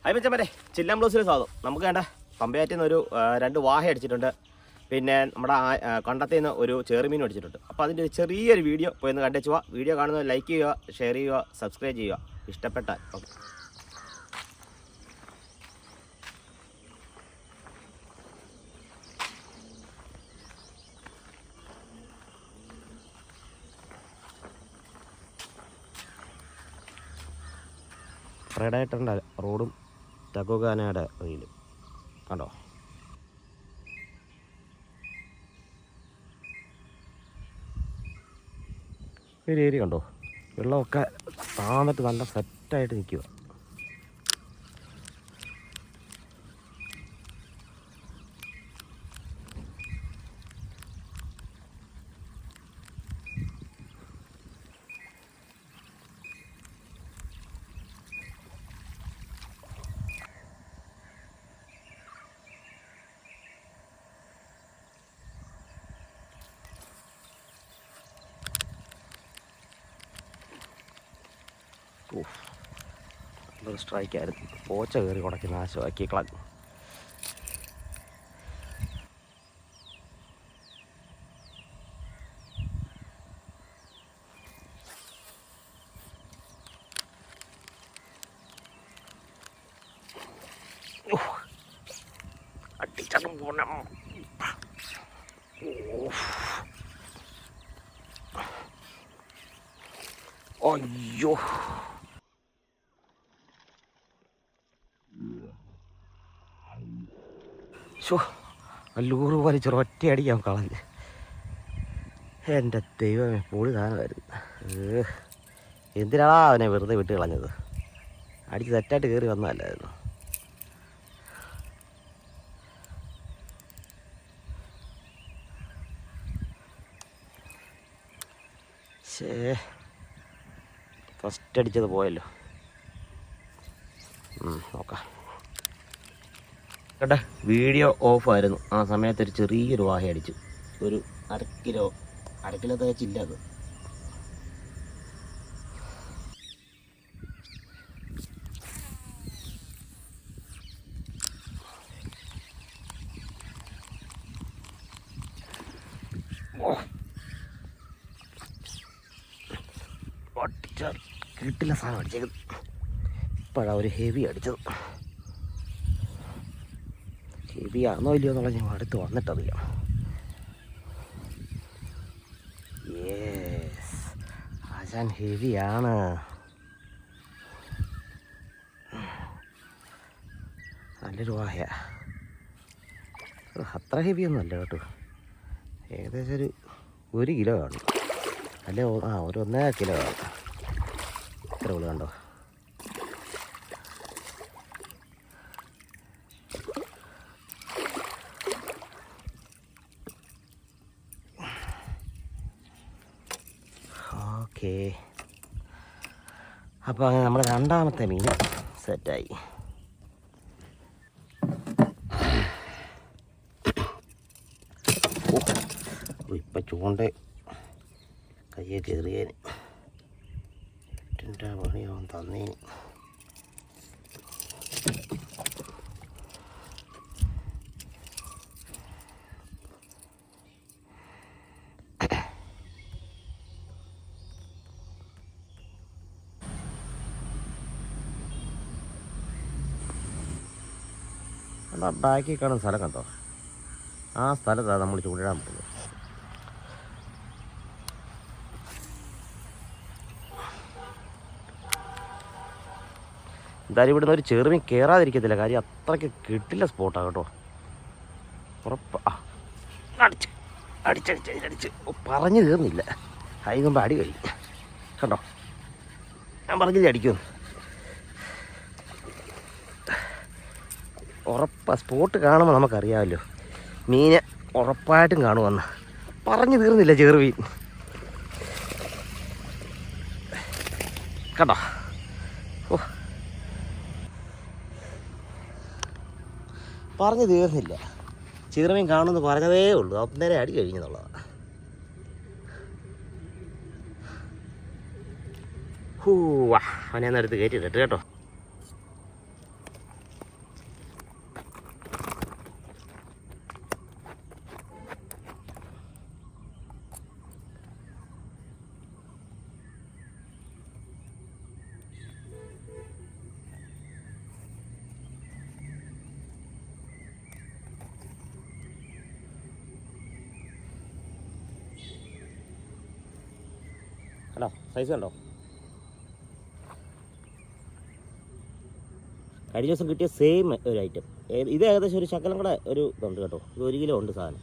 അയപ്പച്ചമ്മരെ ചില്ലാൻ ബ്ലൗസിൽ സ്വാഗതം. നമുക്ക് വേണ്ട പമ്പയാറ്റിൽ നിന്ന് ഒരു 2 വാഹ അടിച്ചിട്ടുണ്ട്. പിന്നെ നമ്മുടെ കണ്ടത്തിൽ നിന്ന് ഒരു ചെറുമീൻ അടിച്ചിട്ടുണ്ട്. അപ്പോൾ അതിൻ്റെ ഒരു ചെറിയൊരു വീഡിയോ പോയി ഒന്ന് കണ്ടു പോവാം. വീഡിയോ കാണുന്നത് ലൈക്ക് ചെയ്യുക, ഷെയർ ചെയ്യുക, സബ്സ്ക്രൈബ് ചെയ്യുക ഇഷ്ടപ്പെട്ടാൽ. ഓക്കെ. പ്രഡേറ്ററിൻ്റെ റോഡും ടഗോഗാനയുടെ റീലും കണ്ടോ. ഒരു ഏരിയ കണ്ടോ, വെള്ളമൊക്കെ താന്നിട്ട് നല്ല സെറ്റായിട്ട് നിൽക്കുക. നല്ലൊരു സ്ട്രൈക്കായിരുന്നു. പോച്ച കയറി കുടക്കി നാശമാക്കി കളഞ്ഞു. അടിച്ചതും പോണം. അയ്യോ, ലൂറ് പോലെ ഒറ്റ അടിക്കാൻ കളഞ്ഞ്. എൻ്റെ ദൈവമേ, പൊളി സാധനമായിരുന്നു. എന്തിനാണാ അവനെ വെറുതെ വിട്ട് കളഞ്ഞത്? അടിച്ച് തെറ്റായിട്ട് കയറി വന്നതല്ലായിരുന്നു. ഫസ്റ്റ് അടിച്ചത് പോയല്ലോ. നോക്കാം കേട്ടെ. വീഡിയോ ഓഫായിരുന്നു ആ സമയത്ത്. ഒരു ചെറിയൊരു വാഹ അടിച്ചു. ഒരു അര കിലോ തേച്ചില്ല അത്. കിട്ടില്ല സാധനം അടിച്ചത്. ഇപ്പോഴാണ് ഒരു ഹെവി അടിച്ചത്. ഹെവിയാണോ ഇല്ലയോ എന്നുള്ള ഞാൻ അടുത്ത് വന്നിട്ടറിയാം. യേസ്, ആശാൻ ഹെവിയാണ്. നല്ലൊരു വാഹ. അത്ര ഹെവിയൊന്നും അല്ല കേട്ടോ. ഏകദേശം ഒരു കിലോ കാണും. അല്ലേ, ഒരു 1.5 കിലോ കാണും. ഇത്ര ഉള്ളു കണ്ടോ. ഓക്കെ, അപ്പോൾ അങ്ങനെ നമ്മുടെ 2ാമത്തെ മീൻ സെറ്റായി. ഇപ്പം ചൂണ്ട കയ്യെ കയറിയേന് എൻ്റെ പണിയാവൻ തന്നേന്. ബാക്കിൽ കാണുന്ന സ്ഥലം കണ്ടോ, ആ സ്ഥലത്താണ് നമ്മൾ ചൂണ്ടിടാൻ പോകുന്നത്. എന്തായാലും ഇവിടുന്ന് ഒരു ചെറുമീൻ കയറാതിരിക്കത്തില്ല. കാര്യം അത്രയ്ക്ക് കിട്ടില്ല സ്പോട്ടാണ് കേട്ടോ. ഉറപ്പ്. അടിച്ച് പറഞ്ഞു തീർന്നില്ല. അതിനുമ്പ് അടി കഴിഞ്ഞു കണ്ടോ. ഞാൻ പറഞ്ഞില്ലേ അടിക്കുമെന്ന്. സ്പോട്ട് കാണുമ്പോൾ നമുക്കറിയാമല്ലോ മീന് ഉറപ്പായിട്ടും കാണുമെന്ന്. പറഞ്ഞു തീർന്നില്ല ചെറുമീൻ കണ്ടോ. പറഞ്ഞു തീർന്നില്ല. ചെറുമീൻ കാണുമെന്ന് പറഞ്ഞതേ ഉള്ളൂ. അന്നേരം അടി കഴിഞ്ഞെന്നുള്ളതാണ്. അവനെ നേരത്ത് കയറ്റിയിട്ട് കേട്ടോ. കണ്ടോ സൈസ് കണ്ടോ. കഴിഞ്ഞ ദിവസം കിട്ടിയ സെയിം ഒരു ഐറ്റം. ഇത് ഏകദേശം ഒരു ശകലം കൂടെ ഒരു ഇതുണ്ട് കേട്ടോ. ഇത് 1 കിലോ ഉണ്ട് സാധനം.